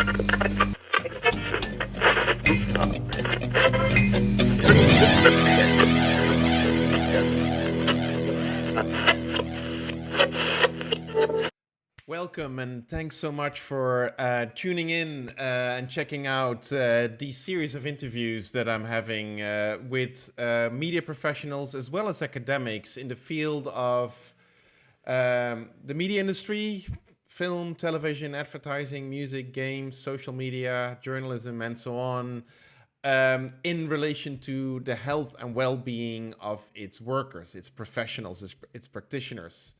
Welcome and thanks so much for tuning in and checking out these series of interviews that I'm having with media professionals as well as academics in the field of the media industry, film, television, advertising, music, games, social media, journalism, and so on, in relation to the health and well-being of its workers, its professionals, its practitioners.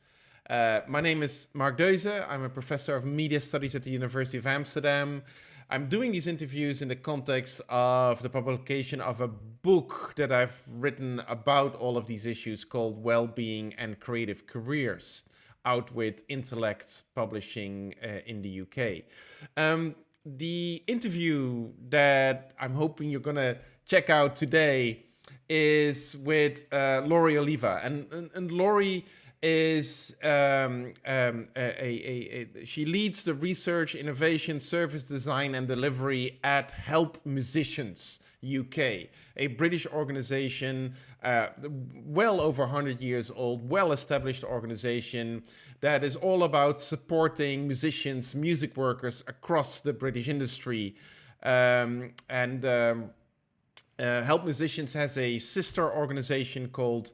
My name is Mark Deuze. I'm a professor of media studies at the University of Amsterdam. I'm doing these interviews in the context of the publication of a book that I've written about all of these issues called Wellbeing and Creative Careers, out with Intellect Publishing in the UK. The interview that I'm hoping you're going to check out today is with Laurie Oliva. And Laurie is she leads the research, innovation, service design and delivery at Help Musicians UK, a British organization, well over 100 years old, well-established organization that is all about supporting musicians, music workers across the British industry. Help Musicians has a sister organization called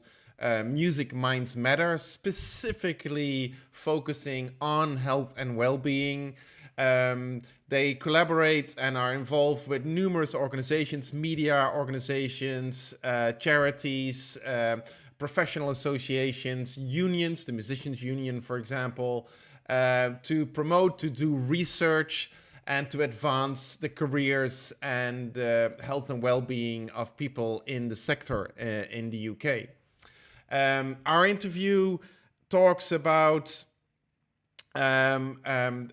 Music Minds Matter, specifically focusing on health and well-being. They collaborate and are involved with numerous organizations, media organizations, charities, professional associations, unions, the Musicians Union, for example, to promote, to do research, and to advance the careers and health and well-being of people in the sector in the UK. Our interview talks about the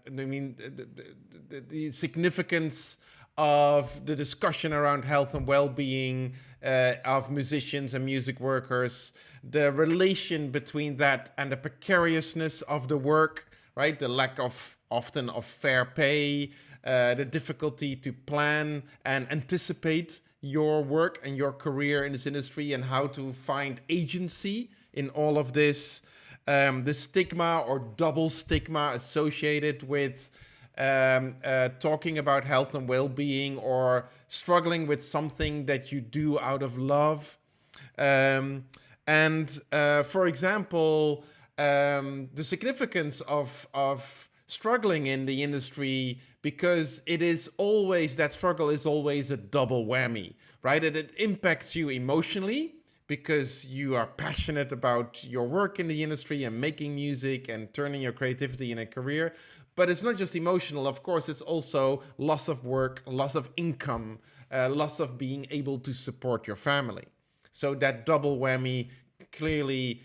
significance of the discussion around health and well-being of musicians and music workers, the relation between that and the precariousness of the work, right? The lack of often of fair pay, the difficulty to plan and anticipate your work and your career in this industry and how to find agency in all of this, the stigma or double stigma associated with talking about health and well-being or struggling with something that you do out of love. For example, the significance of struggling in the industry, because it is always, that struggle is always a double whammy, right? It impacts you emotionally because you are passionate about your work in the industry and making music and turning your creativity in a career. But it's not just emotional, of course, it's also loss of work, loss of income, loss of being able to support your family. So that double whammy clearly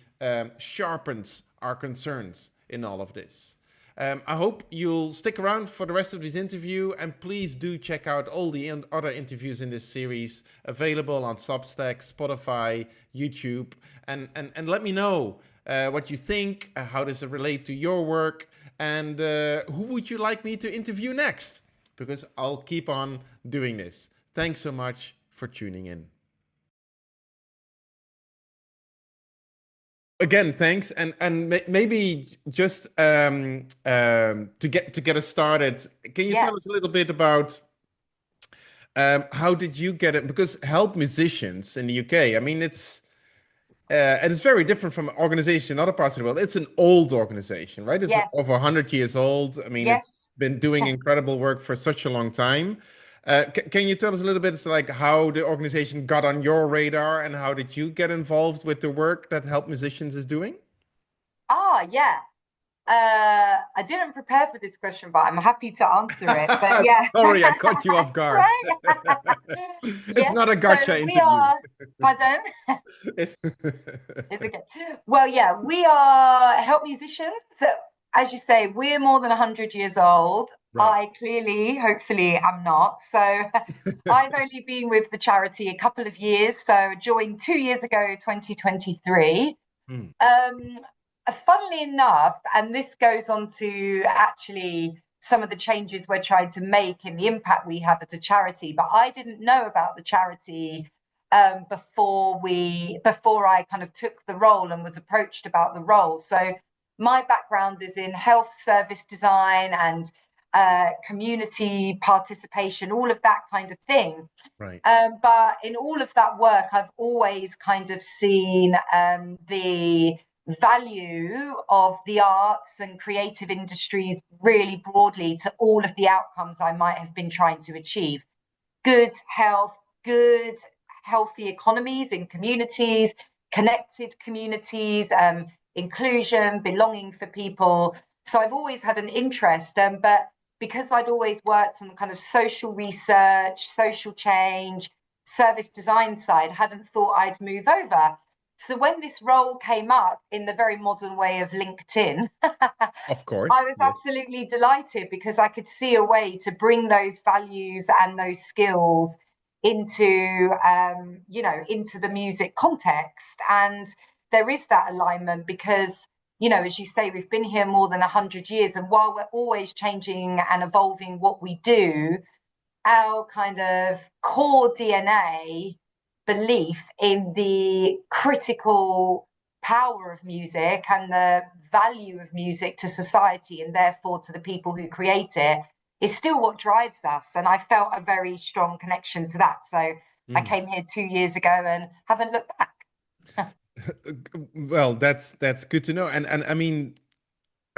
sharpens our concerns in all of this. I hope you'll stick around for the rest of this interview, and please do check out all the other interviews in this series available on Substack, Spotify, YouTube, and let me know what you think, how does it relate to your work, and who would you like me to interview next? Because I'll keep on doing this. Thanks so much for tuning in. Again, thanks, and maybe just to get us started, can you tell us a little bit about how did you get it? Because Help Musicians in the UK, I mean, it's very different from organizations in other parts of the world. It's an old organization, right? It's over 100 years old. I mean, it's been doing incredible work for such a long time. Can you tell us a little bit like how the organization got on your radar and how did you get involved with the work that Help Musicians is doing? Yeah. I didn't prepare for this question, but I'm happy to answer it. But yeah. Sorry, I caught you off guard. Right? It's not a gotcha interview. Pardon? It's okay. Well, yeah, we are Help Musicians. So, as you say, we're more than 100 years old. Right. I clearly, hopefully, am not. So I've only been with the charity a couple of years. So joined 2 years ago, 2023. Funnily enough, and this goes on to actually some of the changes we're trying to make and the impact we have as a charity. But I didn't know about the charity before I kind of took the role and was approached about the role. So my background is in health service design and community participation, all of that kind of thing. Right. But in all of that work, I've always kind of seen the value of the arts and creative industries really broadly to all of the outcomes I might have been trying to achieve. Good health, good, healthy economies in communities, connected communities, inclusion, belonging for people. So I've always had an interest, but because I'd always worked on the kind of social research, social change, service design side, hadn't thought I'd move over. So when this role came up in the very modern way of LinkedIn, of course, I was absolutely delighted because I could see a way to bring those values and those skills into, into the music context. And there is that alignment because, as you say, we've been here more than 100 years. And while we're always changing and evolving what we do, our kind of core DNA belief in the critical power of music and the value of music to society and therefore to the people who create it is still what drives us. And I felt a very strong connection to that. So I came here 2 years ago and haven't looked back. Well, that's good to know. And I mean,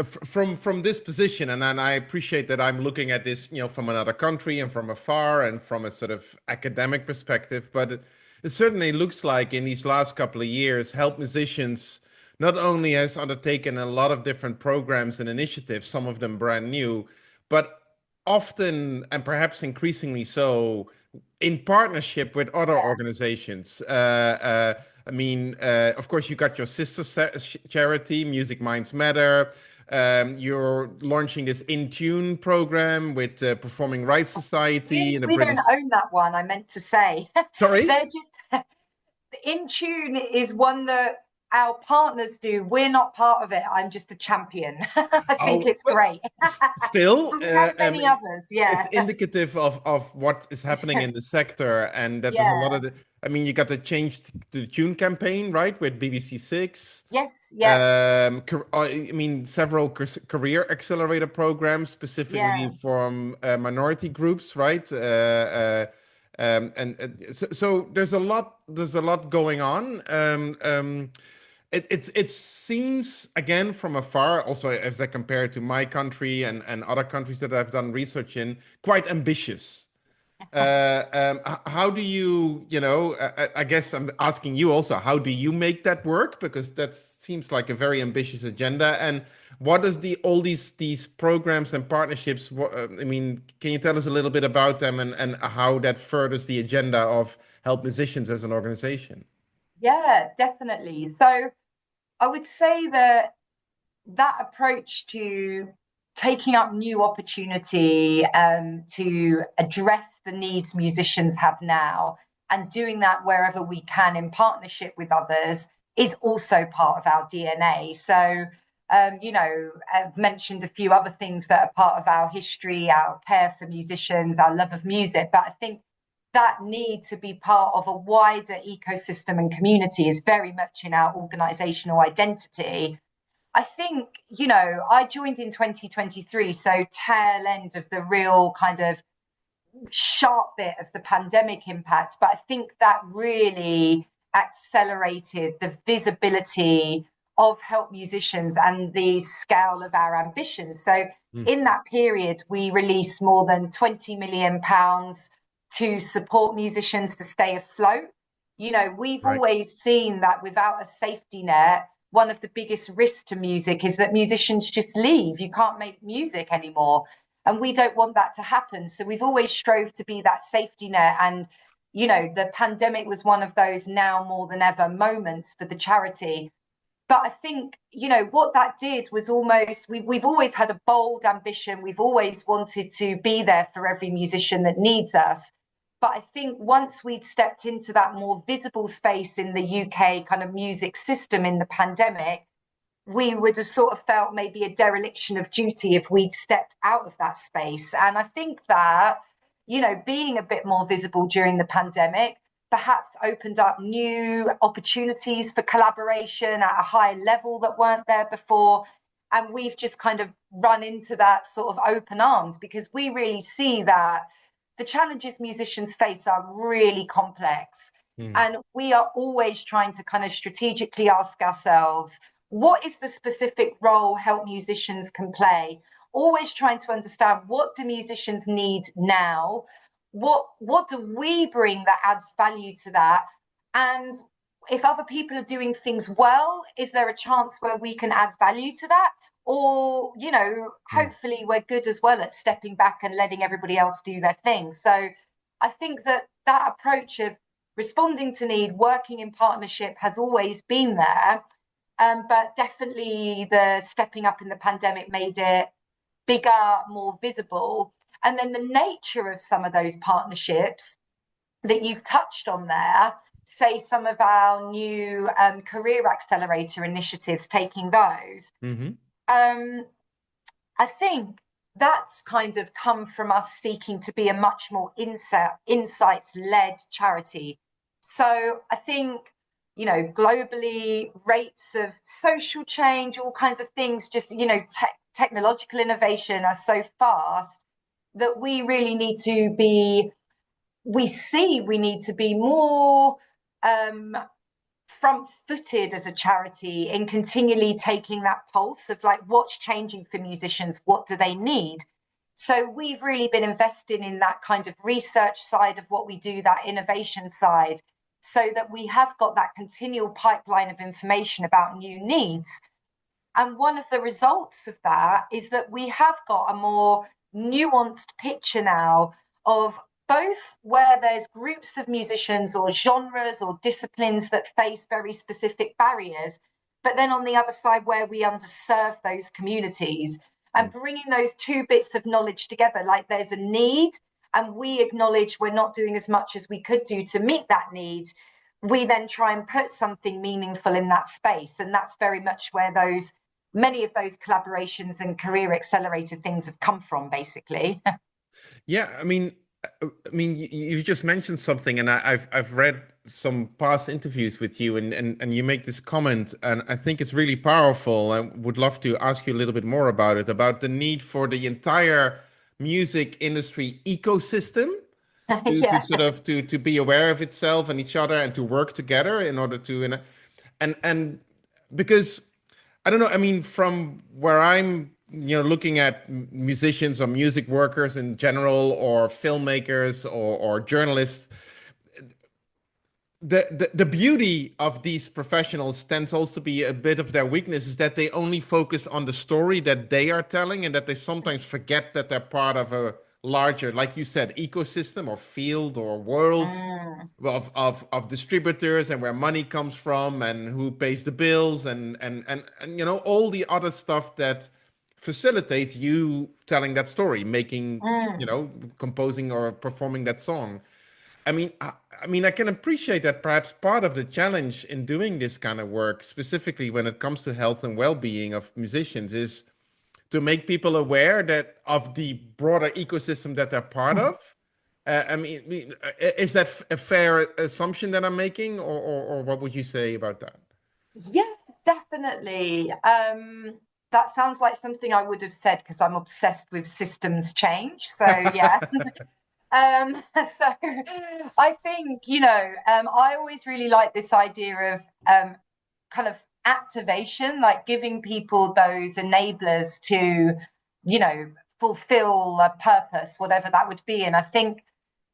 from this position, and I appreciate that I'm looking at this, from another country and from afar and from a sort of academic perspective, but it certainly looks like in these last couple of years, Help Musicians not only has undertaken a lot of different programs and initiatives, some of them brand new, but often and perhaps increasingly so in partnership with other organizations. I mean, of course, you got your sister charity, Music Minds Matter. You're launching this In Tune program with Performing Rights Society and the we British. don't own that one, I meant to say. Sorry? They're just In Tune is one that our partners do. We're not part of it. I'm just a champion. I think it's great. Still, we have many others, yeah. it's indicative of what is happening in the sector, and that there's a lot of I mean, you got the Change to the Tune campaign, right, with BBC Six. Yes, yeah. I mean, several career accelerator programs specifically from minority groups, right? So there's a lot going on. It seems, again, from afar, also as I compare it to my country and other countries that I've done research in, quite ambitious. How do you, I guess I'm asking you also, how do you make that work? Because that seems like a very ambitious agenda. And what does all these programs and partnerships, I mean, can you tell us a little bit about them and how that furthers the agenda of Help Musicians as an organization? Yeah, definitely. So I would say that approach to taking up new opportunity to address the needs musicians have now and doing that wherever we can in partnership with others is also part of our DNA. So, I've mentioned a few other things that are part of our history, our care for musicians, our love of music, but I think that need to be part of a wider ecosystem and community is very much in our organizational identity. I think, I joined in 2023, so tail end of the real kind of sharp bit of the pandemic impacts. But I think that really accelerated the visibility of Help Musicians and the scale of our ambitions. So in that period, we released more than £20 million to support musicians to stay afloat. We've always seen that without a safety net, one of the biggest risks to music is that musicians just leave. You can't make music anymore. And we don't want that to happen. So we've always strove to be that safety net. And, the pandemic was one of those now more than ever moments for the charity. But I think, what that did was almost, we've always had a bold ambition. We've always wanted to be there for every musician that needs us. But I think once we'd stepped into that more visible space in the UK kind of music system in the pandemic, we would have sort of felt maybe a dereliction of duty if we'd stepped out of that space. And I think that, you know, being a bit more visible during the pandemic perhaps opened up new opportunities for collaboration at a high level that weren't there before. And we've just kind of run into that sort of open arms, because we really see that the challenges musicians face are really complex. And we are always trying to kind of strategically ask ourselves, what is the specific role help musicians can play? Always trying to understand, what do musicians need now? What do we bring that adds value to that? And if other people are doing things well, is there a chance where we can add value to that? Or, you know, hopefully we're good as well at stepping back and letting everybody else do their thing. So I think that that approach of responding to need, working in partnership has always been there. But definitely the stepping up in the pandemic made it bigger, more visible. And then the nature of some of those partnerships that you've touched on there, say some of our new career accelerator initiatives, taking those, I think that's kind of come from us seeking to be a much more insights-led charity. So I think, you know, globally, rates of social change, all kinds of things, just, you know, technological innovation are so fast that we really need to be, we need to be more front-footed as a charity in continually taking that pulse of like, what's changing for musicians, what do they need? So we've really been investing in that kind of research side of what we do, that innovation side, so that we have got that continual pipeline of information about new needs. And one of the results of that is that we have got a more nuanced picture now of both where there's groups of musicians or genres or disciplines that face very specific barriers, but then on the other side where we underserve those communities, and bringing those two bits of knowledge together, like there's a need and we acknowledge we're not doing as much as we could do to meet that need. We then try and put something meaningful in that space. And that's very much where many of those collaborations and career accelerator things have come from, basically. Yeah, I mean, you just mentioned something, and I've read some past interviews with you, and you make this comment, and I think it's really powerful. I would love to ask you a little bit more about it, about the need for the entire music industry ecosystem to sort of to be aware of itself and each other and to work together in order to and because I don't know, I mean, from where I'm, you know, looking at musicians or music workers in general, or filmmakers or journalists, the beauty of these professionals tends also to be a bit of their weakness, is that they only focus on the story that they are telling, and that they sometimes forget that they're part of a larger, like you said, ecosystem or field or world of distributors, and where money comes from and who pays the bills, and you know, all the other stuff that facilitates you telling that story, making, you know, composing or performing that song. I mean, I can appreciate that perhaps part of the challenge in doing this kind of work, specifically when it comes to health and well-being of musicians, is to make people aware that of the broader ecosystem that they're part of. Is that a fair assumption that I'm making, or what would you say about that? Yes, definitely. That sounds like something I would have said, because I'm obsessed with systems change. So yeah. So I think, you know, I always really like this idea of kind of activation, like giving people those enablers to, you know, fulfill a purpose, whatever that would be. And I think,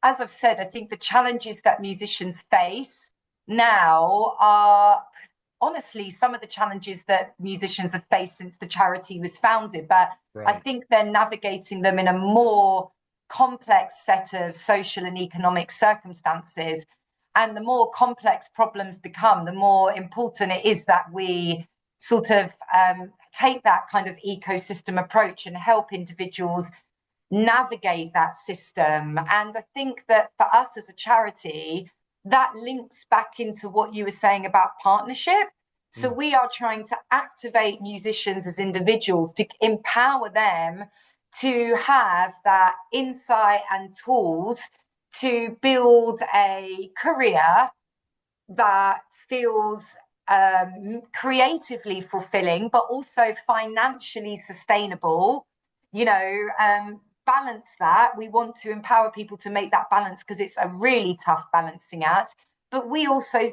as I've said, I think the challenges that musicians face now are honestly some of the challenges that musicians have faced since the charity was founded. But I think they're navigating them in a more complex set of social and economic circumstances. And the more complex problems become, the more important it is that we sort of take that kind of ecosystem approach and help individuals navigate that system. And I think that for us as a charity, that links back into what you were saying about partnership. So we are trying to activate musicians as individuals to empower them to have that insight and tools to build a career that feels creatively fulfilling, but also financially sustainable. Balance that. We want to empower people to make that balance because it's a really tough balancing act. But we also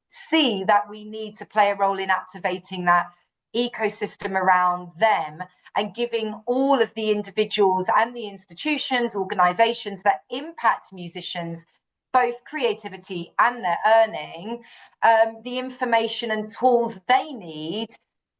see that we need to play a role in activating that ecosystem around them and giving all of the individuals and the institutions, organizations that impact musicians, both creativity and their earning, the information and tools they need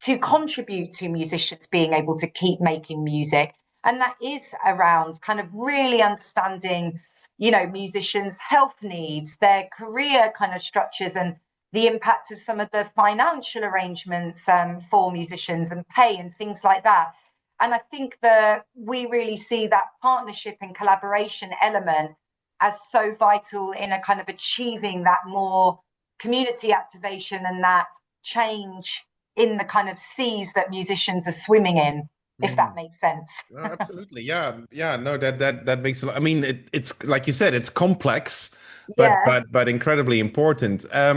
to contribute to musicians being able to keep making music. And that is around kind of really understanding, musicians' health needs, their career kind of structures, and the impact of some of the financial arrangements for musicians and pay and things like that. And I think that we really see that partnership and collaboration element as so vital in a kind of achieving that more community activation and that change in the kind of seas that musicians are swimming in, if that makes sense. Absolutely. Yeah. No, that makes a lot. I mean, it's like you said, it's complex, Yeah. but incredibly important. I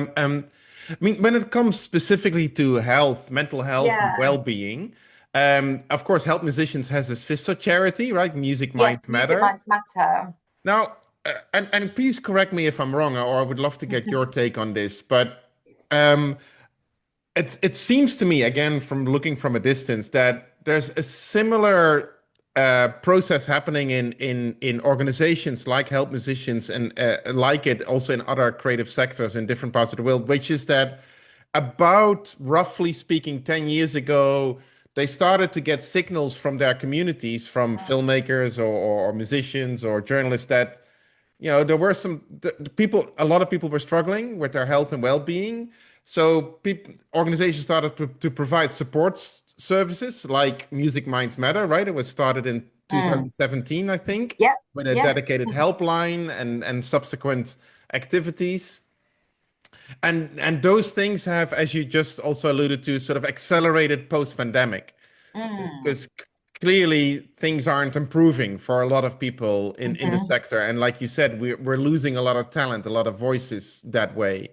mean, when it comes specifically to health, mental health, and Yeah. well-being, of course, Help Musicians has a sister charity, right? Music Yes, Minds Music Matter. Minds Matter. Now, and please correct me if I'm wrong, or I would love to get your take on this, but um, it seems to me, again, from looking from a distance, that there's a similar process happening in organizations like Help Musicians and like it also in other creative sectors in different parts of the world, which is that about roughly speaking 10 years ago, they started to get signals from their communities, from filmmakers or musicians or journalists that there were the people, a lot of people were struggling with their health and well-being. So organizations started to provide support services like Music Minds Matter, right? It was started in 2017, I think, Yep. with a Yeah. dedicated helpline and subsequent activities. And those things have, as you just also alluded to, sort of accelerated post-pandemic because clearly things aren't improving for a lot of people in the sector. And like you said, we're losing a lot of talent, a lot of voices that way.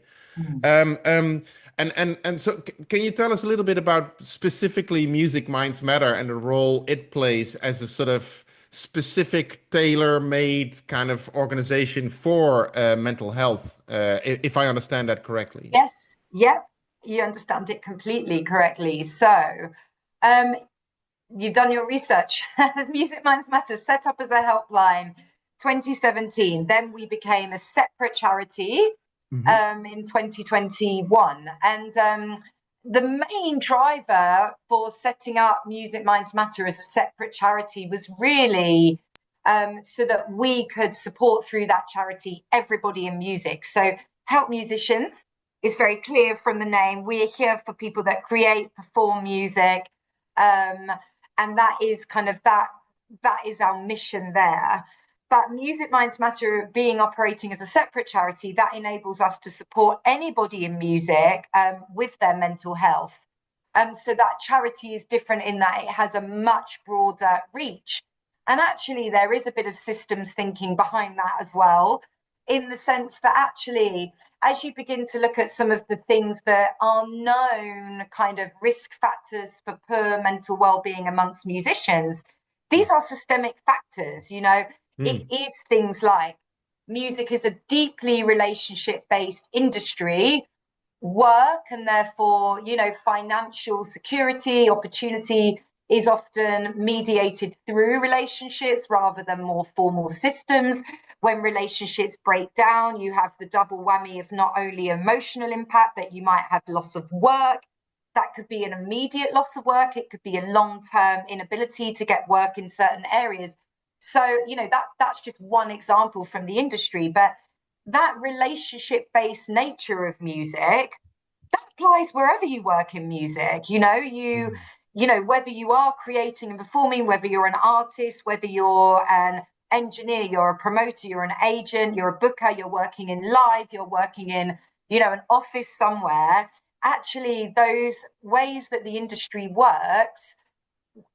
And so can you tell us a little bit about specifically Music Minds Matter and the role it plays as a sort of specific tailor-made kind of organization for mental health, if I understand that correctly? Yes. Yep. You understand it completely correctly. So, you've done your research. Music Minds Matter set up as a helpline 2017. Then we became a separate charity in 2021. And the main driver for setting up Music Minds Matter as a separate charity was really so that we could support through that charity everybody in music. So help musicians is very clear from the name. We're here for people that create, perform music. And that is kind of that is our mission there. But Music Minds Matter being operating as a separate charity, that enables us to support anybody in music with their mental health. So that charity is different in that it has a much broader reach. And actually, there is a bit of systems thinking behind that as well, in the sense that actually, as you begin to look at some of the things that are known kind of risk factors for poor mental well-being amongst musicians, these are systemic factors. It is things like music is a deeply relationship-based industry, work, and therefore, financial security, opportunity is often mediated through relationships rather than more formal systems. When relationships break down, you have the double whammy of not only emotional impact, but you might have loss of work. That could be an immediate loss of work. It could be a long-term inability to get work in certain areas. So, that's just one example from the industry. But that relationship-based nature of music, that applies wherever you work in music. Whether you are creating and performing, whether you're an artist, whether you're an engineer, you're a promoter, you're an agent, you're a booker, you're working in live, you're working in, an office somewhere. actually those ways that the industry works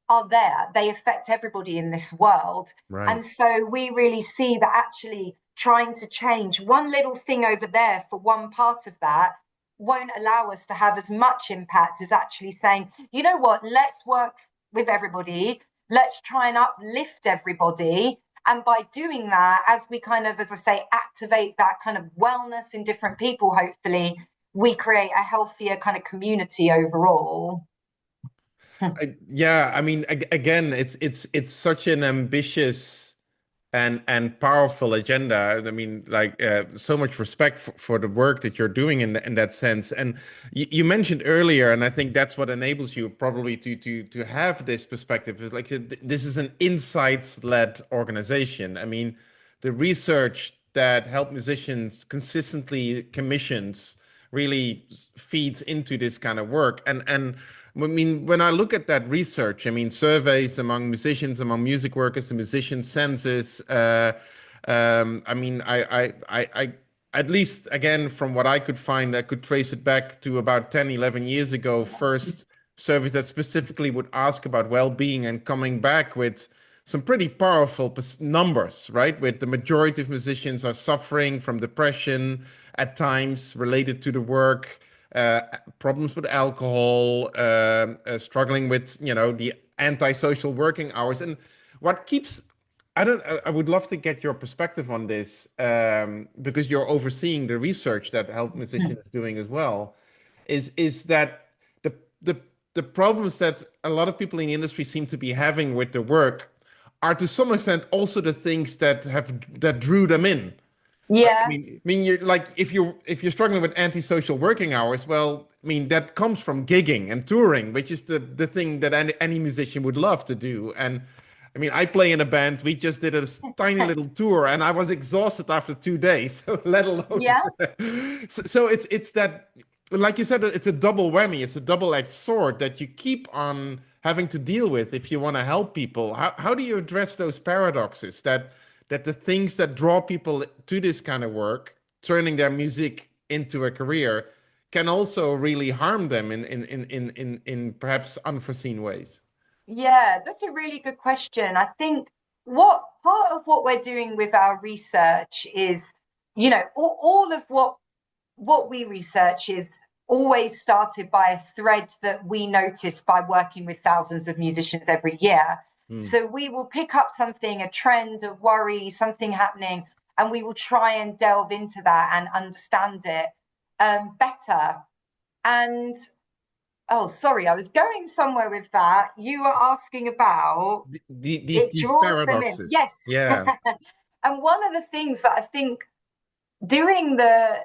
are there. They affect everybody in this world. Right. And so we really see that actually trying to change one little thing over there for one part of that won't allow us to have as much impact as actually saying, you know what, let's work with everybody. Let's try and uplift everybody. And by doing that, as we kind of, as I say, activate that kind of wellness in different people, hopefully, we create a healthier kind of community overall. Yeah, I mean, again, it's such an ambitious and powerful agenda. I mean, like so much respect for the work that you're doing in that sense. And you mentioned earlier, and I think that's what enables you probably to have this perspective is like this is an insights-led organization. I mean, the research that Help Musicians consistently commissions really feeds into this kind of work. And I mean, when I look at that research, I mean, surveys among musicians, among music workers, the musician census. I mean, at least again, from what I could find, I could trace it back to about 10, 11 years ago. First surveys that specifically would ask about well-being and coming back with some pretty powerful numbers, right? With the majority of musicians are suffering from depression at times related to the work, problems with alcohol, struggling with, the antisocial working hours. And what keeps, I would love to get your perspective on this, because you're overseeing the research that Help Musicians is doing as well, is that the, the, the problems that a lot of people in the industry seem to be having with the work are to some extent also the things that drew them in. Right? Yeah. I mean, you're like if you're struggling with antisocial working hours, well, I mean that comes from gigging and touring, which is the thing that any musician would love to do. And I mean, I play in a band. We just did a tiny little tour, and I was exhausted after 2 days. So let alone, Yeah. so it's that, like you said, it's a double whammy. It's a double-edged sword that you keep on having to deal with if you want to help people. How do you address those paradoxes that the things that draw people to this kind of work, turning their music into a career, can also really harm them in perhaps unforeseen ways? Yeah, that's a really good question. I think what part of what we're doing with our research is, all of what we research is always started by a thread that we notice by working with thousands of musicians every year. Mm, So we will pick up something, a trend, a worry, something happening, and we will try and delve into that and understand it better. And oh, sorry, I was going somewhere with that. You were asking about it these draws them in. paradoxes. Yes. Yeah. And one of the things that I think doing the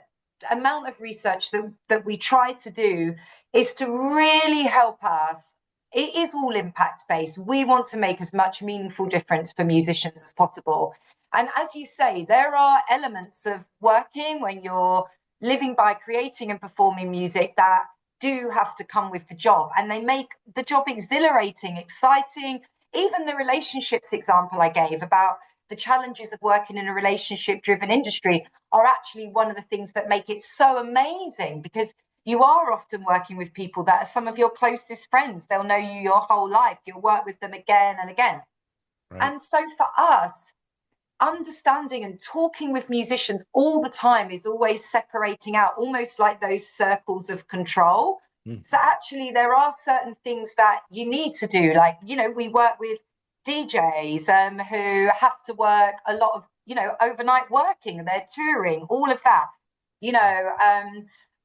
amount of research that we try to do is to really help us. It is all impact based. We want to make as much meaningful difference for musicians as possible. And as you say, there are elements of working when you're living by creating and performing music that do have to come with the job, and they make the job exhilarating, exciting. Even the relationships example I gave about the challenges of working in a relationship driven industry are actually one of the things that make it so amazing, because you are often working with people that are some of your closest friends. They'll know you your whole life. You'll work with them again and again. Right. And so for us, understanding and talking with musicians all the time is always separating out, almost like those circles of control. Mm, So actually, there are certain things that you need to do. Like, we work with DJs who have to work a lot of, overnight working, they're touring, all of that,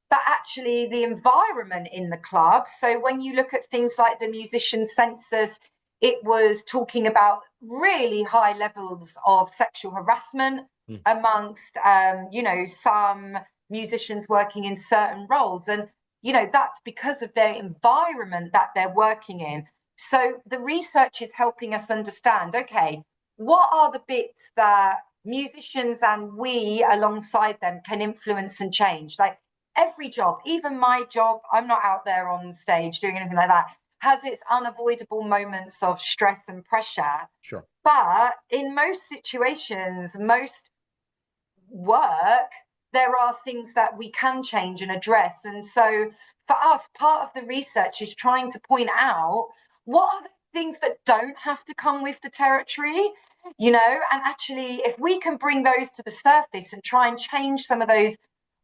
but actually the environment in the club. So when you look at things like the musician census, it was talking about really high levels of sexual harassment mm. amongst, some musicians working in certain roles. And, that's because of their environment that they're working in. So the research is helping us understand, okay, what are the bits that musicians and we alongside them can influence and change? Like every job, even my job, I'm not out there on stage doing anything like that, has its unavoidable moments of stress and pressure. Sure. But in most situations, most work, there are things that we can change and address. And so for us, part of the research is trying to point out what are the things that don't have to come with the territory, you know, and actually, if we can bring those to the surface and try and change some of those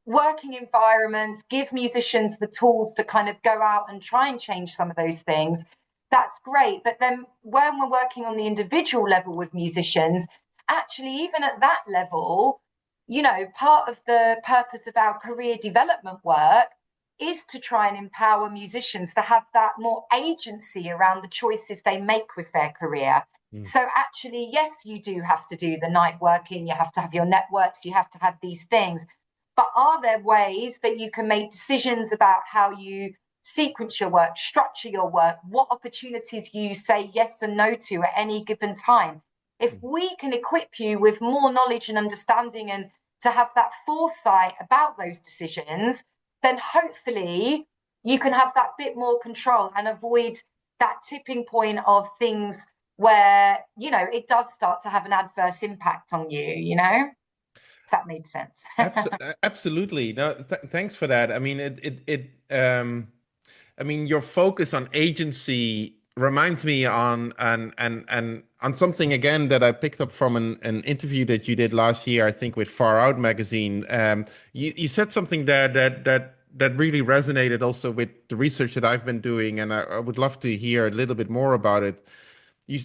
working environments, give musicians the tools to kind of go out and try and change some of those things, that's great. But then when we're working on the individual level with musicians, actually, even at that level, you know, part of the purpose of our career development work is to try and empower musicians to have that more agency around the choices they make with their career. So actually, yes, you do have to do the night working, you have to have your networks, you have to have these things. But are there ways that you can make decisions about how you sequence your work, structure your work, what opportunities you say yes and no to at any given time? If we can equip you with more knowledge and understanding and to have that foresight about those decisions, then hopefully you can have that bit more control and avoid that tipping point of things where, you know, it does start to have an adverse impact on you, you know, if that made sense. Absolutely. No, thanks for that. I mean, I mean, your focus on agency reminds me on something again that I picked up from an interview that you did last year, I think, with Far Out magazine. You said something there that really resonated also with the research that I've been doing, and I would love to hear a little bit more about it. When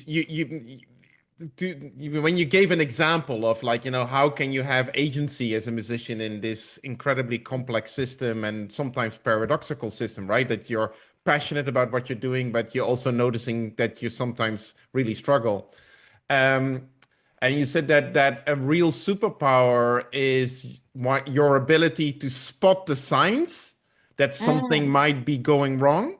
you gave an example of, like, you know, how can you have agency as a musician in this incredibly complex system and sometimes paradoxical system, right? That you're passionate about what you're doing, but you're also noticing that you sometimes really struggle. And you said that a real superpower is your ability to spot the signs that something might be going wrong.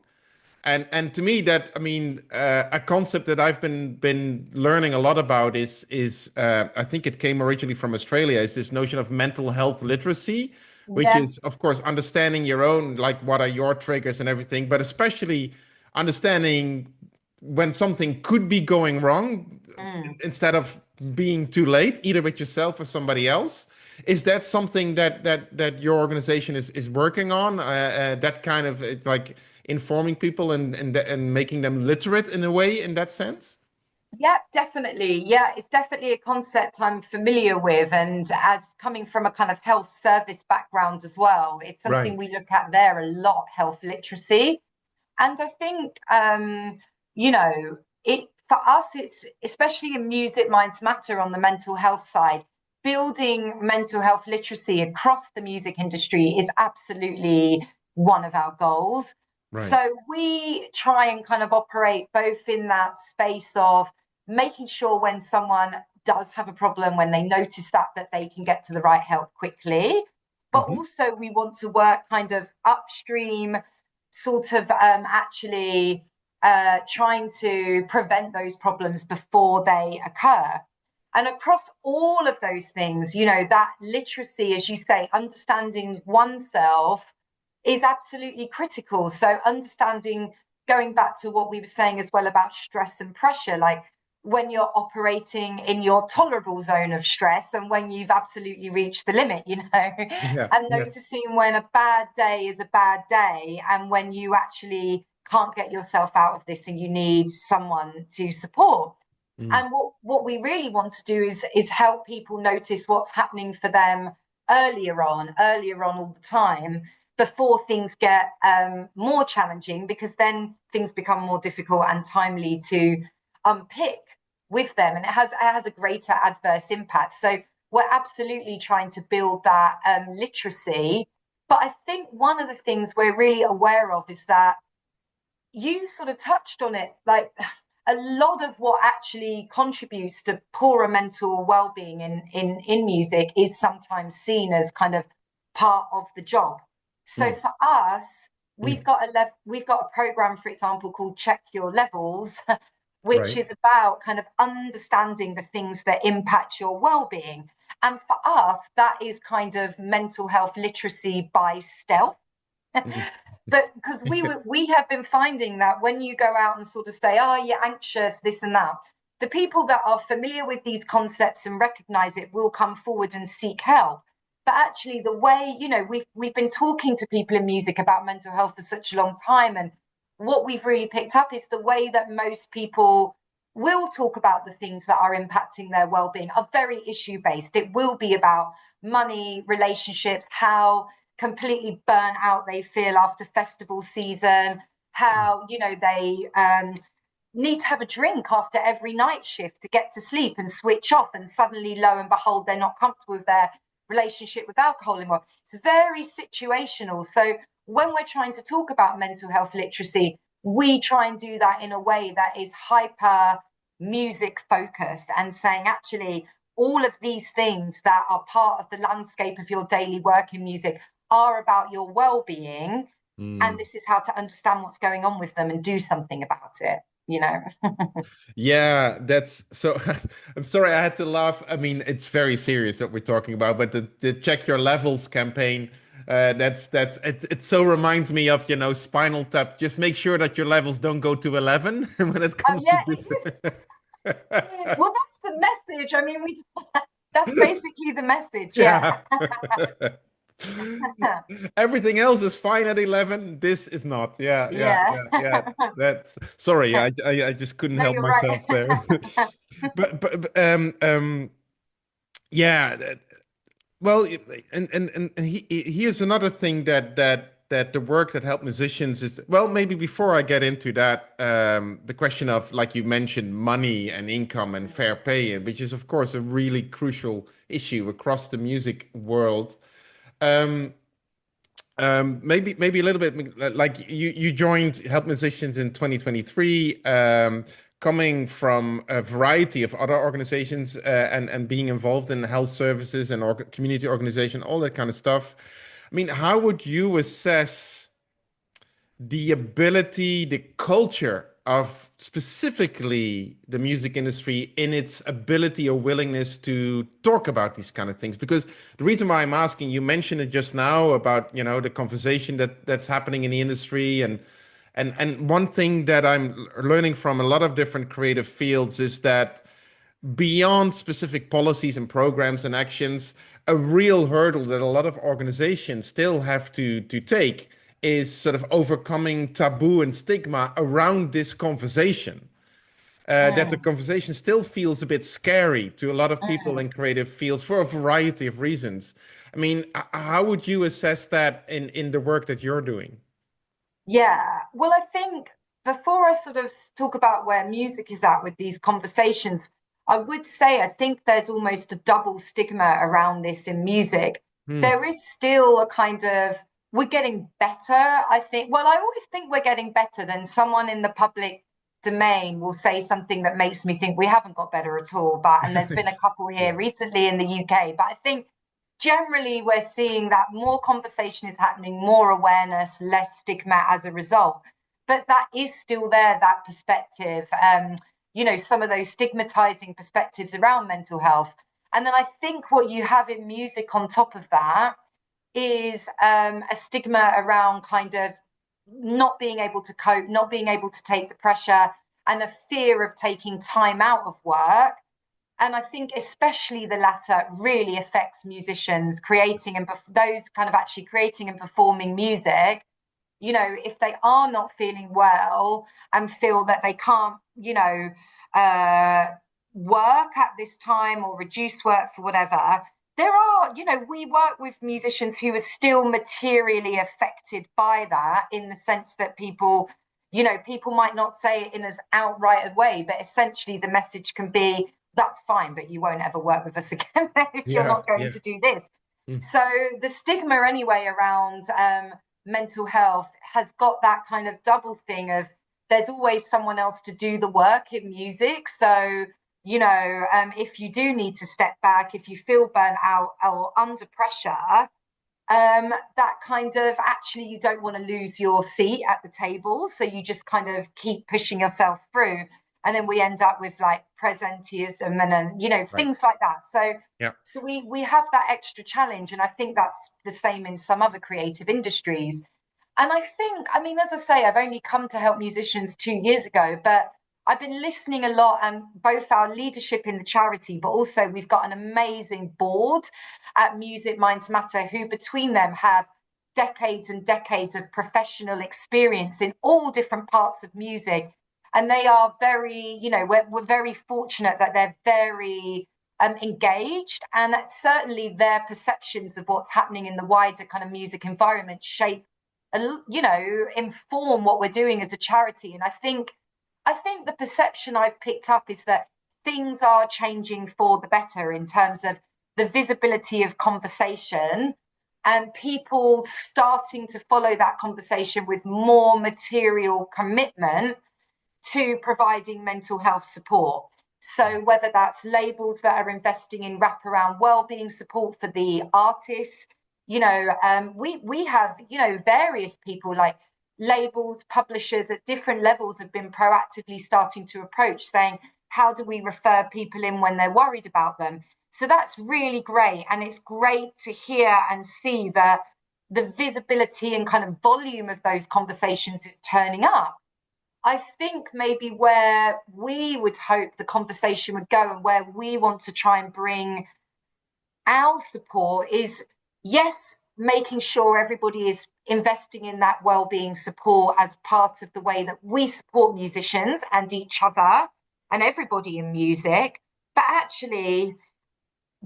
And to me, that, I mean, a concept that I've been learning a lot about is I think it came originally from Australia, is this notion of mental health literacy, which Yeah. is, of course, understanding your own, like, what are your triggers and everything, but especially understanding when something could be going wrong instead of being too late, either with yourself or somebody else. Is that something that your organization is working on? That kind of, like, informing people and making them literate in a way, in that sense? Yeah, definitely. Yeah, it's definitely a concept I'm familiar with. And as coming from a kind of health service background as well, it's something Right. we look at there a lot, health literacy. And I think, you know, it for us, it's especially in Music Minds Matter on the mental health side, building mental health literacy across the music industry is absolutely one of our goals. Right. So we try and kind of operate both in that space of making sure when someone does have a problem, when they notice that they can get to the right help quickly. But Hmm. also we want to work kind of upstream, sort of actually trying to prevent those problems before they occur. And across all of those things, you know, that literacy, as you say, understanding oneself is absolutely critical. So understanding, going back to what we were saying as well about stress and pressure, like when you're operating in your tolerable zone of stress and when you've absolutely reached the limit, you know, Yeah. and Yeah. noticing when a bad day is a bad day and when you actually can't get yourself out of this and you need someone to support. Mm. And what we really want to do is help people notice what's happening for them earlier on all the time, before things get more challenging, because then things become more difficult and timely to unpick with them, and it has a greater adverse impact. So we're absolutely trying to build that literacy. But I think one of the things we're really aware of is that you sort of touched on it, like a lot of what actually contributes to poorer mental well-being in music is sometimes seen as kind of part of the job. So Mm. for us, Mm. we've got a program, for example, called Check Your Levels, which Right. is about kind of understanding the things that impact your well-being. And for us, that is kind of mental health literacy by stealth. Mm. But because we have been finding that when you go out and sort of say, oh, you're anxious, this and that, the people that are familiar with these concepts and recognize it will come forward and seek help. But actually, the way, we've been talking to people in music about mental health for such a long time, and what we've really picked up is the way that most people will talk about the things that are impacting their well-being are very issue-based. It will be about money, relationships, how completely burnt out they feel after festival season, how they need to have a drink after every night shift to get to sleep and switch off, and suddenly, lo and behold, they're not comfortable with their relationship with alcohol anymore. It's very situational. So when we're trying to talk about mental health literacy, we try and do that in a way that is hyper music focused, and saying actually all of these things that are part of the landscape of your daily work in music are about your well-being, and this is how to understand what's going on with them and do something about it. Yeah, that's so. I'm sorry, I had to laugh. I mean, it's very serious what we're talking about, but the check your levels campaign, it so reminds me of, Spinal Tap. Just make sure that your levels don't go to 11 when it comes to Yeah. this. Well, that's the message. I mean, that's basically the message. Yeah. Everything else is fine at 11. This is not. Yeah, yeah, Yeah. yeah, yeah. That's sorry. I just couldn't No, help you're right. myself there. But yeah. Well, and here's another thing that the work that help musicians is, well, maybe before I get into that, the question of, like you mentioned, money and income and fair pay, which is of course a really crucial issue across the music world. Um, maybe a little bit like you joined Help Musicians in 2023, coming from a variety of other organizations, and being involved in health services and community organization, all that kind of stuff. I mean, how would you assess the ability, the culture of specifically the music industry in its ability or willingness to talk about these kind of things? Because the reason why I'm asking, you mentioned it just now about, the conversation that's happening in the industry, and one thing that I'm learning from a lot of different creative fields is that beyond specific policies and programs and actions, a real hurdle that a lot of organizations still have to take is sort of overcoming taboo and stigma around this conversation. That the conversation still feels a bit scary to a lot of people in creative fields for a variety of reasons. I mean, how would you assess that in the work that you're doing? Yeah. Well, I think before I sort of talk about where music is at with these conversations, I would say I think there's almost a double stigma around this in music. Hmm. There is still a kind of, we're getting better, I think. Well, I always think we're getting better. Than someone in the public domain will say something that makes me think we haven't got better at all. And there's been a couple here Yeah. recently in the UK, but I think generally we're seeing that more conversation is happening, more awareness, less stigma as a result. But that is still there, that perspective, some of those stigmatizing perspectives around mental health. And then I think what you have in music on top of that is a stigma around kind of not being able to cope, not being able to take the pressure, and a fear of taking time out of work. And I think especially the latter really affects musicians creating and those kind of actually creating and performing music. If they are not feeling well and feel that they can't, uh, work at this time or reduce work for whatever, there are, we work with musicians who are still materially affected by that, in the sense that people might not say it in as outright a way, but essentially the message can be, that's fine, but you won't ever work with us again if you're Yeah, not going yeah. to do this. Mm. So the stigma anyway around mental health has got that kind of double thing of, there's always someone else to do the work in music. So, if you do need to step back, if you feel burnt out or under pressure, that kind of, actually you don't want to lose your seat at the table, so you just kind of keep pushing yourself through, and then we end up with like presenteeism and Right. things like that. So Yeah. we have that extra challenge, and I think that's the same in some other creative industries. And I think, I mean, as I say, I've only come to help musicians 2 years ago, but I've been listening a lot, and both our leadership in the charity, but also we've got an amazing board at Music Minds Matter, who between them have decades and decades of professional experience in all different parts of music. And they are very, we're very fortunate that they're very engaged, and certainly their perceptions of what's happening in the wider kind of music environment shape, inform what we're doing as a charity. And I think the perception I've picked up is that things are changing for the better in terms of the visibility of conversation and people starting to follow that conversation with more material commitment to providing mental health support. So whether that's labels that are investing in wraparound wellbeing support for the artists, we have, various people like labels, publishers at different levels have been proactively starting to approach saying, how do we refer people in when they're worried about them? So that's really great. And it's great to hear and see that the visibility and kind of volume of those conversations is turning up. I think maybe where we would hope the conversation would go and where we want to try and bring our support is, yes, making sure everybody is investing in that well-being support as part of the way that we support musicians and each other and everybody in music. But actually,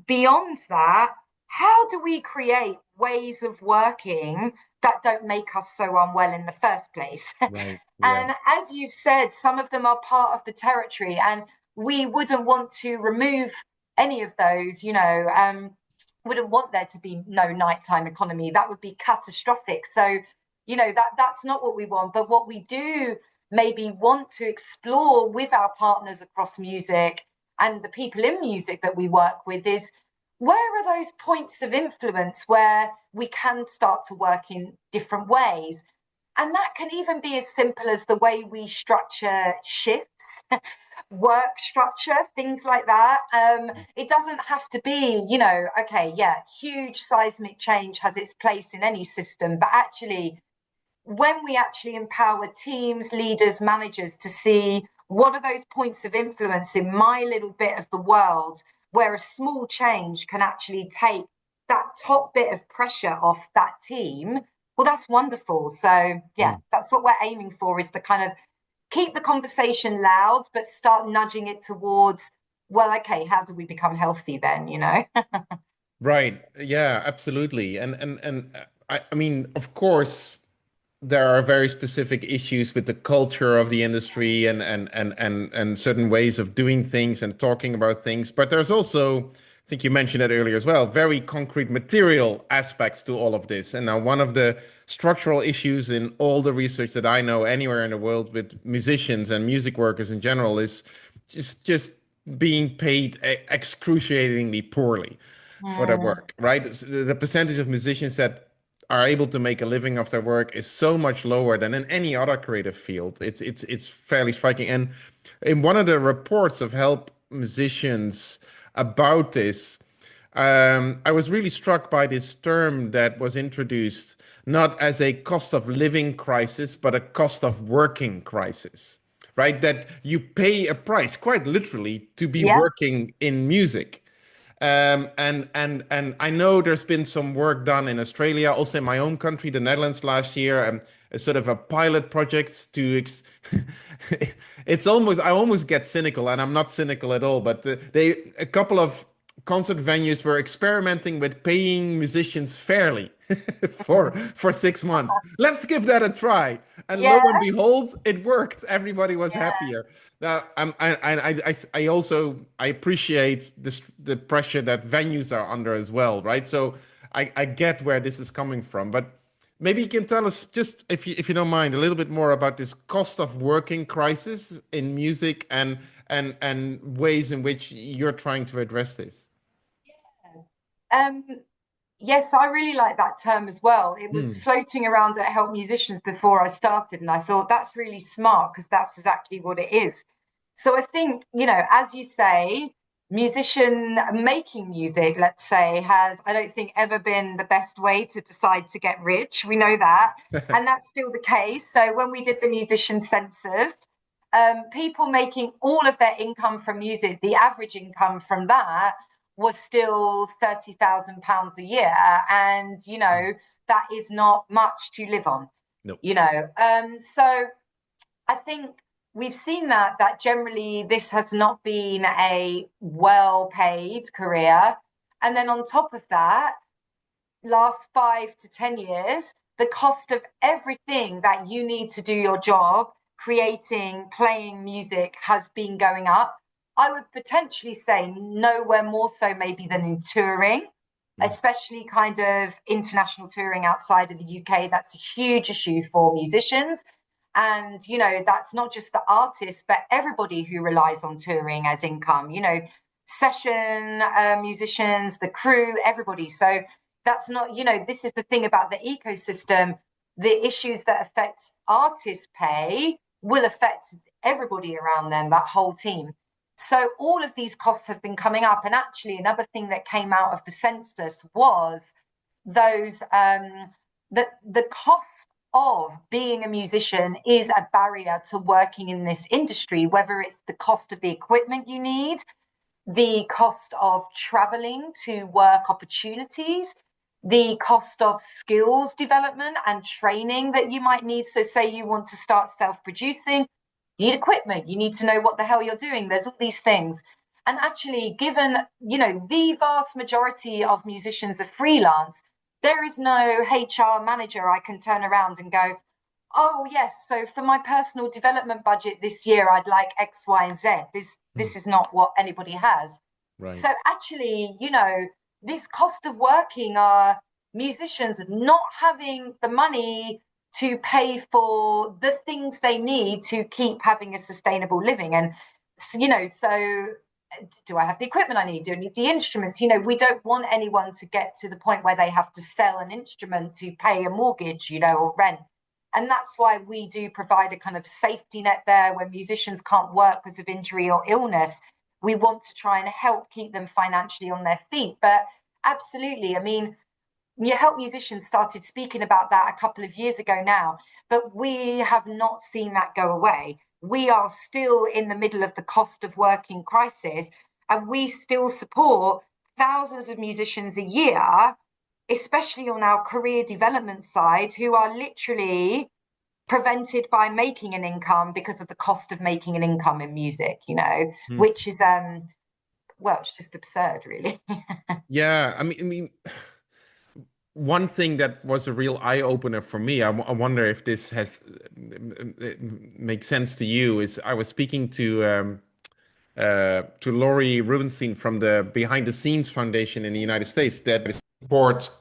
beyond that, how do we create ways of working that don't make us so unwell in the first place? Right. Yeah. And as you've said, some of them are part of the territory, and we wouldn't want to remove any of those, wouldn't want there to be no nighttime economy. That would be catastrophic. So, that's not what we want. But what we do maybe want to explore with our partners across music and the people in music that we work with is, where are those points of influence where we can start to work in different ways? And that can even be as simple as the way we structure shifts, work structure, things like that. It doesn't have to be, huge seismic change has its place in any system. But actually, when we actually empower teams, leaders, managers to see what are those points of influence in my little bit of the world, where a small change can actually take that top bit of pressure off that team, well, that's wonderful. So, that's what we're aiming for, is to kind of keep the conversation loud, but start nudging it towards, well, okay, how do we become healthy then, Right. Yeah, absolutely. And I mean, of course, there are very specific issues with the culture of the industry and certain ways of doing things and talking about things. But there's also, I think you mentioned it earlier as well, very concrete material aspects to all of this. And now one of the structural issues in all the research that I know anywhere in the world with musicians and music workers in general is just being paid excruciatingly poorly for their work, right? The percentage of musicians that are able to make a living off their work is so much lower than in any other creative field. It's fairly striking. And in one of the reports of Help Musicians about this, I was really struck by this term that was introduced not as a cost of living crisis, but a cost of working crisis, right? That you pay a price, quite literally, to be working in music. And I know there's been some work done in Australia, also in my own country, the Netherlands, last year, a sort of a pilot project to. It's almost, I almost get cynical, and I'm not cynical at all. But a couple of concert venues were experimenting with paying musicians fairly for 6 months. Let's give that a try, and lo and behold, it worked. Everybody was happier. Now, I also I appreciate the pressure that venues are under as well, right? So I get where this is coming from, but maybe you can tell us, just if you don't mind, a little bit more about this cost of working crisis in music and ways in which you're trying to address this. Yes, I really like that term as well. It was floating around at Help Musicians before I started, and I thought that's really smart because that's exactly what it is. So I think, as you say, musician making music, let's say, has, I don't think, ever been the best way to decide to get rich. We know that. And that's still the case. So when we did the musician census, people making all of their income from music, the average income from that was still £30,000 a year. And, you know, that is not much to live on, Nope. you know. So I think we've seen that generally this has not been a well-paid career. And then on top of that, last 5 to 10 years, the cost of everything that you need to do your job, creating, playing music, has been going up. I would potentially say nowhere more so maybe than in touring, especially kind of international touring outside of the UK. That's a huge issue for musicians. And, you know, that's not just the artists, but everybody who relies on touring as income, you know, session musicians, the crew, everybody. So that's not, you know, this is the thing about the ecosystem. The issues that affect artist pay will affect everybody around them, that whole team. So all of these costs have been coming up. And actually, another thing that came out of the census was those the cost of being a musician is a barrier to working in this industry, whether it's the cost of the equipment you need, the cost of traveling to work opportunities, the cost of skills development and training that you might need. So say you want to start self-producing, you need equipment, you need to know what the hell you're doing. There's all these things. And actually, given, you know, the vast majority of musicians are freelance, there is no HR manager I can turn around and go, oh yes, so for my personal development budget this year, I'd like X, Y, and Z. This is not what anybody has. Right. So actually, you know, this cost of working are musicians not having the money to pay for the things they need to keep having a sustainable living. And, you know, so do I have the equipment I need? Do I need the instruments? You know, we don't want anyone to get to the point where they have to sell an instrument to pay a mortgage, you know, or rent. And that's why we do provide a kind of safety net there when musicians can't work because of injury or illness. We want to try and help keep them financially on their feet. But absolutely, I mean, you help musicians started speaking about that a couple of years ago now, but we have not seen that go away. We are still in the middle of the cost of working crisis, and we still support thousands of musicians a year, especially on our career development side, who are literally prevented by making an income because of the cost of making an income in music, you know, which is well, it's just absurd, really. Yeah, I mean, one thing that was a real eye opener for me, I wonder if this has makes sense to you, is I was speaking to Laurie Rubenstein from the Behind the Scenes Foundation in the United States that supports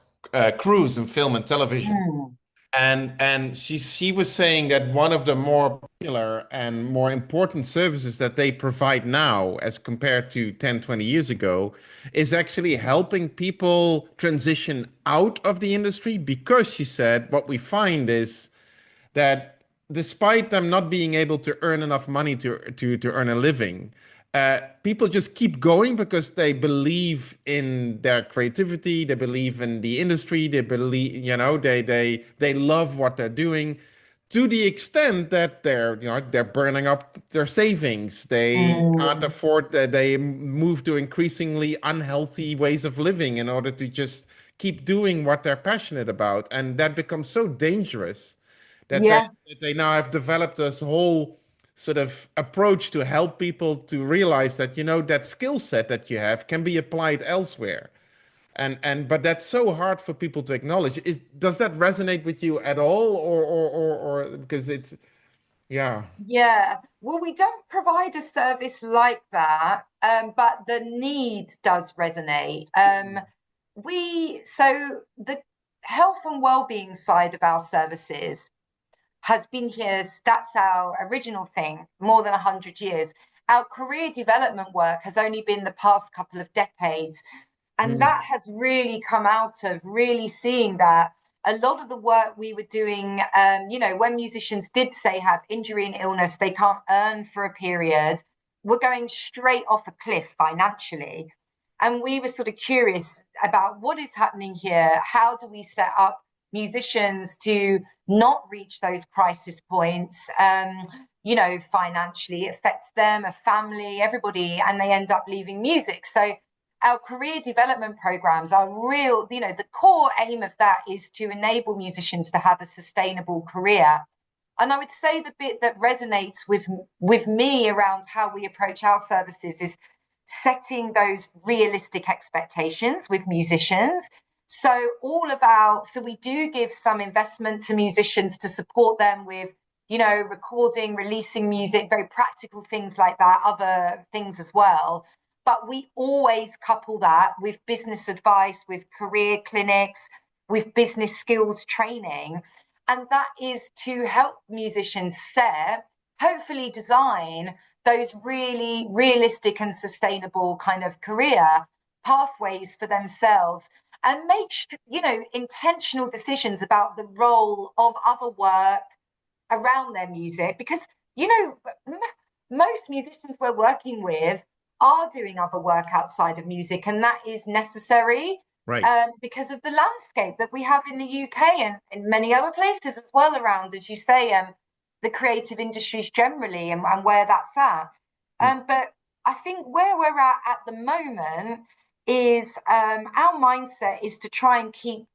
crews in film and television. And she was saying that one of the more popular and more important services that they provide now, as compared to 10, 20 years ago, is actually helping people transition out of the industry. Because she said what we find is that despite them not being able to earn enough money to earn a living, people just keep going because they believe in their creativity, they believe in the industry, they believe, you know, they love what they're doing, to the extent that they're burning up their savings. They can't afford that. They move to increasingly unhealthy ways of living in order to just keep doing what they're passionate about, and that becomes so dangerous that Yeah. they now have developed this whole sort of approach to help people to realize that, you know, that skill set that you have can be applied elsewhere. But that's so hard for people to acknowledge. Does that resonate with you at all, or because it's, yeah. Yeah, well, we don't provide a service like that, but the need does resonate. So the health and well-being side of our services has been here. That's our original thing, more than 100 years. Our career development work has only been the past couple of decades. And that has really come out of really seeing that a lot of the work we were doing, you know, when musicians did say have injury and illness, they can't earn for a period, we're going straight off a cliff financially. And we were sort of curious about what is happening here. How do we set up musicians to not reach those crisis points, you know, financially, it affects them, a family, everybody, and they end up leaving music. So our career development programs are real, you know, the core aim of that is to enable musicians to have a sustainable career. And I would say the bit that resonates with me around how we approach our services is setting those realistic expectations with musicians. So we do give some investment to musicians to support them with, you know, recording, releasing music, very practical things like that, other things as well. But we always couple that with business advice, with career clinics, with business skills training. And that is to help musicians set, hopefully design those really realistic and sustainable kind of career pathways for themselves, and make, you know, intentional decisions about the role of other work around their music. Because, you know, most musicians we're working with are doing other work outside of music, and that is necessary. Right. Because of the landscape that we have in the UK and in many other places as well around, as you say, the creative industries generally, and where that's at. But I think where we're at the moment is our mindset is to try and keep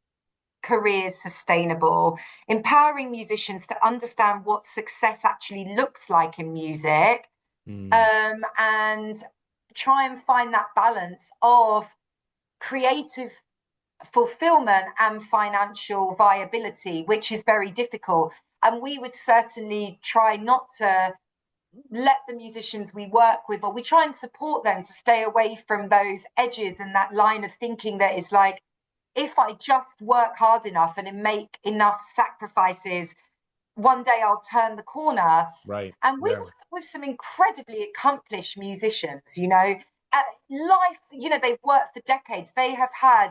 careers sustainable, empowering musicians to understand what success actually looks like in music, and try and find that balance of creative fulfillment and financial viability, which is very difficult. And we would certainly try not to let the musicians we work with, or we try and support them to stay away from those edges and that line of thinking that is like, if I just work hard enough and make enough sacrifices, one day I'll turn the corner. Right. And we work with some incredibly accomplished musicians, you know, life, you know, they've worked for decades. They have had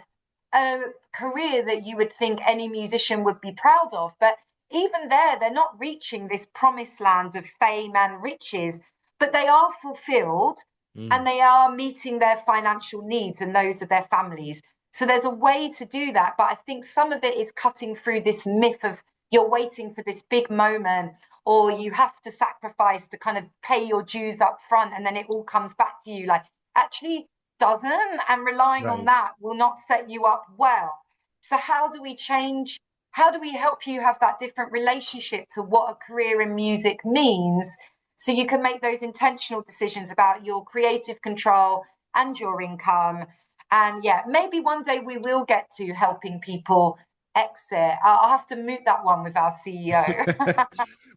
a career that you would think any musician would be proud of. But even there, they're not reaching this promised land of fame and riches, but they are fulfilled and they are meeting their financial needs and those of their families. So there's a way to do that. But I think some of it is cutting through this myth of you're waiting for this big moment, or you have to sacrifice to kind of pay your dues up front and then it all comes back to you. Like, actually doesn't, and relying on that will not set you up well. So how do we change? How do we help you have that different relationship to what a career in music means, so you can make those intentional decisions about your creative control and your income? And yeah, maybe one day we will get to helping people exit. I'll have to moot that one with our CEO.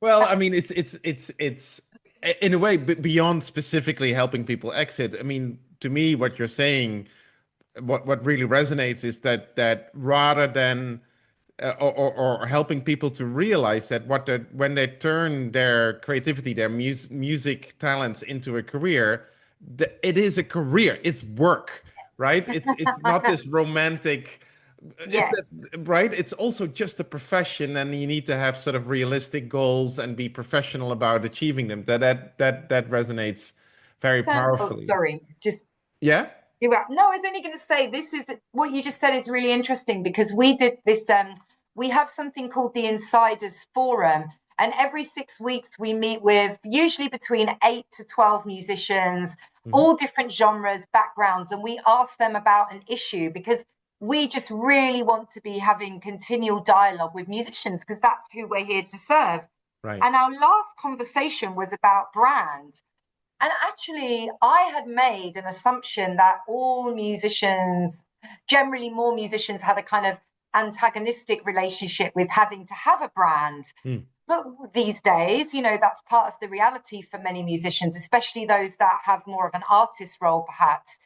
Well, I mean, it's in a way beyond specifically helping people exit. I mean, to me, what you're saying, what really resonates is that rather than or helping people to realize that when they turn their creativity, their music talents into a career, it is a career. It's work, right? It's not this romantic. Yes. Right. It's also just a profession, and you need to have sort of realistic goals and be professional about achieving them. That resonates very powerfully. Sorry, just yeah. No, I was only going to say this is what you just said is really interesting, because we did this. We have something called the Insiders Forum, and every 6 weeks we meet with usually between 8 to 12 musicians, all different genres, backgrounds, and we ask them about an issue, because we just really want to be having continual dialogue with musicians, because that's who we're here to serve. Right. And our last conversation was about brand. And actually, I had made an assumption that all musicians, generally more musicians, had a kind of antagonistic relationship with having to have a brand. But these days, you know, that's part of the reality for many musicians, especially those that have more of an artist role, perhaps.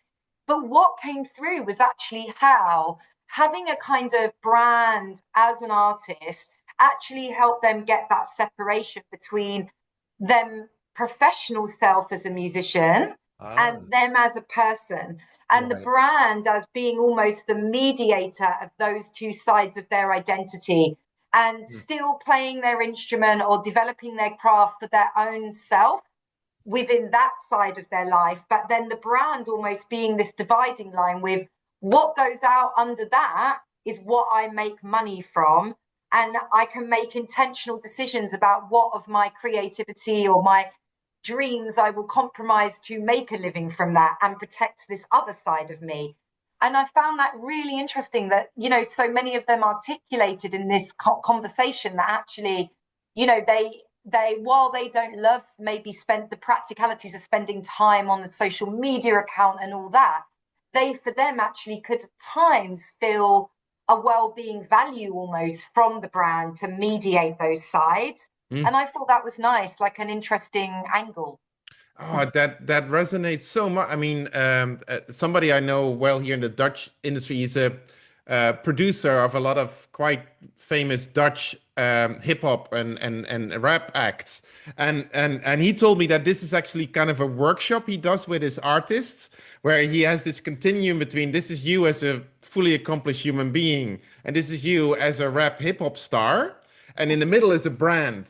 But what came through was actually how having a kind of brand as an artist actually helped them get that separation between them professional self as a musician and them as a person, and the brand as being almost the mediator of those two sides of their identity, and still playing their instrument or developing their craft for their own self within that side of their life, but then the brand almost being this dividing line with what goes out under that is what I make money from, and I can make intentional decisions about what of my creativity or my dreams I will compromise to make a living from that and protect this other side of me. And I found that really interesting that, you know, so many of them articulated in this conversation that actually, you know, they while they don't love maybe spend the practicalities of spending time on the social media account and all that, they for them actually could at times feel a well-being value almost from the brand to mediate those sides. And I thought that was nice, like an interesting angle. Oh, that resonates so much. I mean, somebody I know well here in the Dutch industry is a producer of a lot of quite famous Dutch hip hop and rap acts, and he told me that this is actually kind of a workshop he does with his artists, where he has this continuum between this is you as a fully accomplished human being, and this is you as a rap hip hop star, and in the middle is a brand,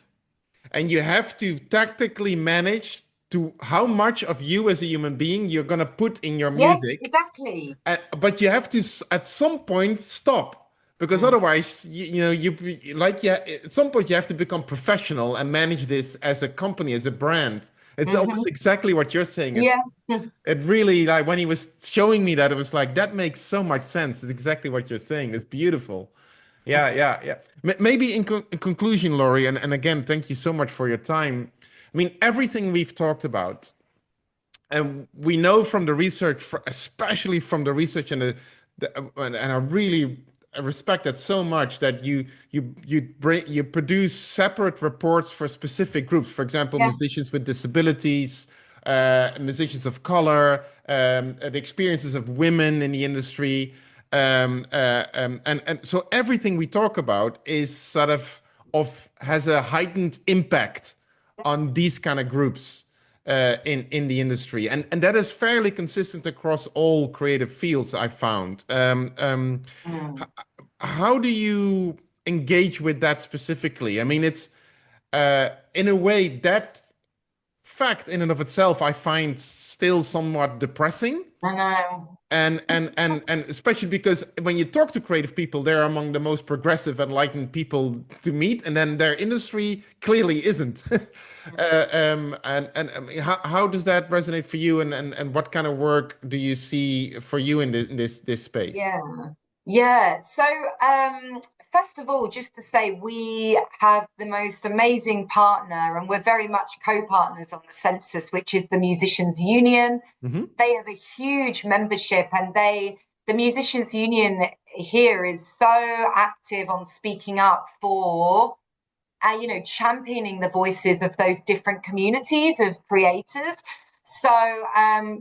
and you have to tactically manage to how much of you as a human being you're going to put in your Yes, music. exactly. But you have to at some point stop, because otherwise you like, yeah, at some point you have to become professional and manage this as a company, as a brand. It's almost exactly what you're saying. Yeah. It really, like when he was showing me that, it was like that makes so much sense. It's exactly what you're saying. It's beautiful. Yeah, yeah, yeah. Maybe in conclusion, Laurie, and again, thank you so much for your time. I mean, everything we've talked about, and we know from the research, especially from the research and I really respect that so much, that you produce separate reports for specific groups. For example, Yeah. musicians with disabilities, musicians of color, the experiences of women in the industry, and so everything we talk about is sort of has a heightened impact on these kind of groups in the industry, and that is fairly consistent across all creative fields, I found. How do you engage with that specifically? I mean, it's in a way that fact in and of itself I find still somewhat depressing. I know. And especially because when you talk to creative people, they're among the most progressive, enlightened people to meet, and then their industry clearly isn't. How does that resonate for you, and what kind of work do you see for you in this space? Yeah. Yeah. So, first of all, just to say, we have the most amazing partner, and we're very much co-partners on the census, which is the Musicians Union. Hmm. They have a huge membership, and the Musicians Union here is so active on speaking up for, you know, championing the voices of those different communities of creators. So,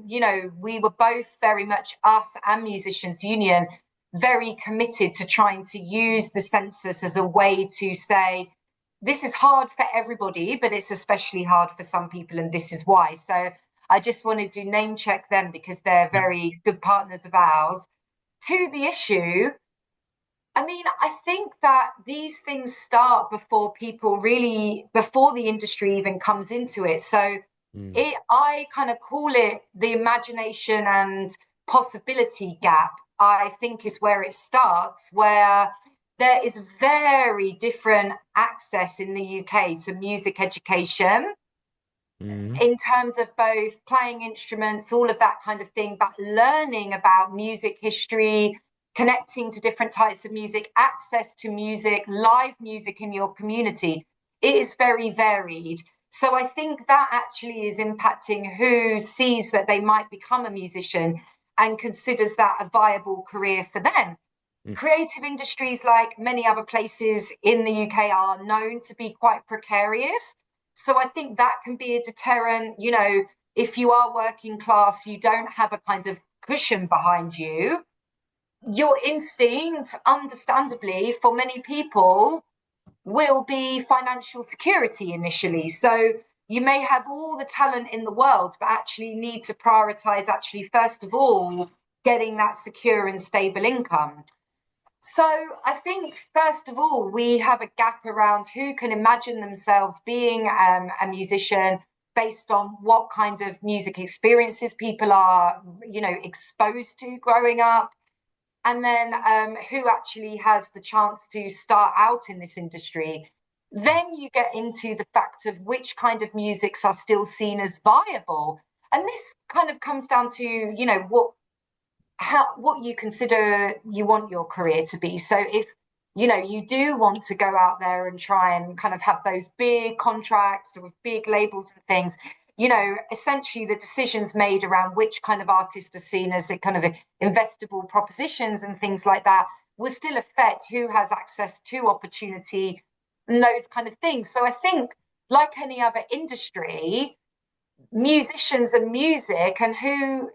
you know, we were both very much, us and Musicians Union, very committed to trying to use the census as a way to say, this is hard for everybody, but it's especially hard for some people, and this is why. So I just wanted to name check them because they're Yeah. very good partners of ours. To the issue, I mean, I think that these things start before people really, before the industry even comes into it. So Mm. I kind of call it the imagination and possibility gap, I think is where it starts, where there is very different access in the UK to music education Mm. in terms of both playing instruments, all of that kind of thing, but learning about music history, connecting to different types of music, access to music, live music in your community. It is very varied. So I think that actually is impacting who sees that they might become a musician and considers that a viable career for them. Mm. Creative industries, like many other places in the UK, are known to be quite precarious. So I think that can be a deterrent. You know, if you are working class, you don't have a kind of cushion behind you. Your instinct, understandably, for many people, will be financial security initially. So you may have all the talent in the world, but actually need to prioritize, actually, first of all, getting that secure and stable income. So I think, first of all, we have a gap around who can imagine themselves being a musician based on what kind of music experiences people are, you know, exposed to growing up. and then who actually has the chance to start out in this industry. Then you get into the fact of which kind of musics are still seen as viable. And this kind of comes down to, you know, what you consider you want your career to be. So if, you know, you do want to go out there and try and kind of have those big contracts with big labels and things, you know, essentially the decisions made around which kind of artists are seen as a kind of investable propositions and things like that will still affect who has access to opportunity and those kind of things. So I think, like any other industry, musicians and music and who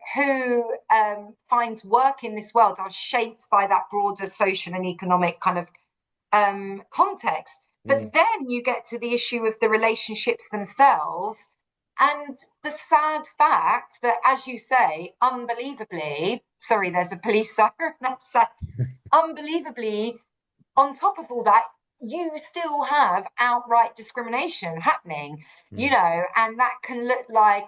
finds work in this world are shaped by that broader social and economic kind of context. But then you get to the issue of the relationships themselves, and the sad fact that, as you say, unbelievably, sorry, there's a police siren, that's sad. Unbelievably, on top of all that, you still have outright discrimination happening, you know, and that can look like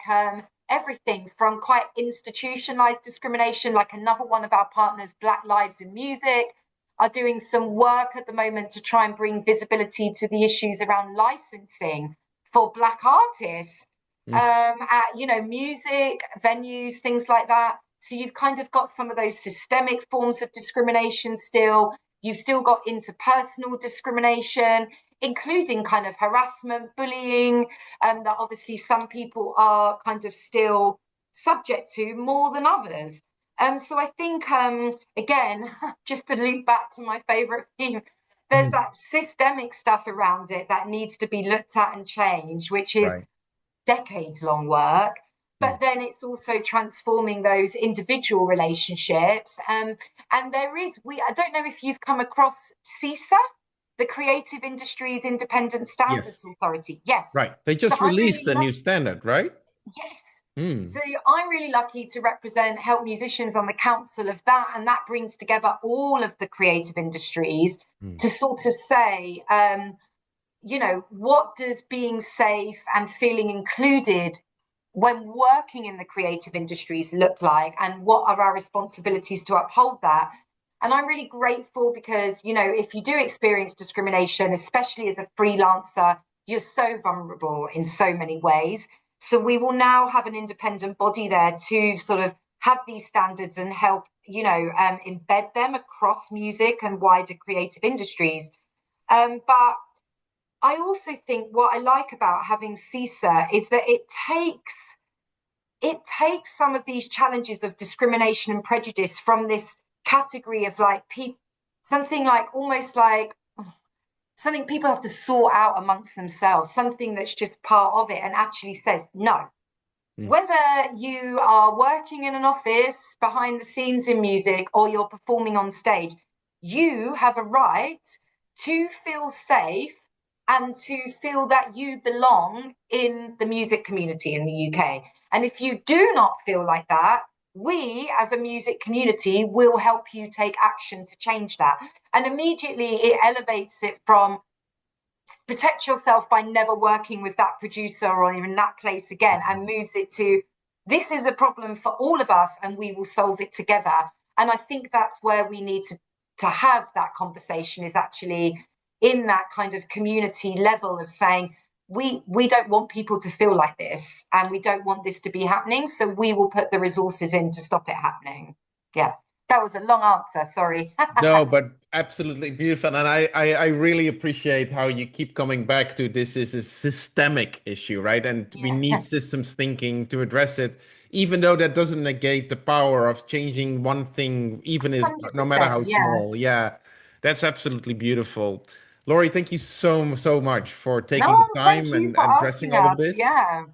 everything from quite institutionalized discrimination, like another one of our partners, Black Lives in Music, are doing some work at the moment to try and bring visibility to the issues around licensing for Black artists, at, you know, music venues, things like that. So you've kind of got some of those systemic forms of discrimination still. You've still got interpersonal discrimination, including kind of harassment, bullying, that obviously some people are kind of still subject to more than others. So I think, again, just to loop back to my favorite theme, there's that systemic stuff around it that needs to be looked at and changed, which is decades long work. But then it's also transforming those individual relationships. And there is, I don't know if you've come across CISA, the Creative Industries Independent Standards Authority. Yes. Right. They just released a new standard, right? Yes. So I'm really lucky to help musicians on the council of that. And that brings together all of the creative industries to sort of say, you know, what does being safe and feeling included when working in the creative industries look like, and what are our responsibilities to uphold that? And I'm really grateful because, you know, if you do experience discrimination, especially as a freelancer, you're so vulnerable in so many ways. So we will now have an independent body there to sort of have these standards and help, you know, embed them across music and wider creative industries. But I also think what I like about having CISA is that it takes some of these challenges of discrimination and prejudice from this category of like something like almost like something people have to sort out amongst themselves, something that's just part of it, and actually says no. Whether you are working in an office behind the scenes in music or you're performing on stage, you have a right to feel safe and to feel that you belong in the music community in the UK. And if you do not feel like that, we as a music community will help you take action to change that. And immediately it elevates it from protect yourself by never working with that producer or in that place again, and moves it to this is a problem for all of us and we will solve it together. And I think that's where we need to have that conversation, is actually in that kind of community level of saying, we don't want people to feel like this and we don't want this to be happening. So we will put the resources in to stop it happening. Yeah, that was a long answer. Sorry. No, but absolutely beautiful. And I really appreciate how you keep coming back to this is a systemic issue, right? And we need systems thinking to address it, even though that doesn't negate the power of changing one thing, even if no matter how small. Yeah, that's absolutely beautiful. Laurie, thank you so much for taking the Thank time you and for addressing asking all of us. this. Yeah.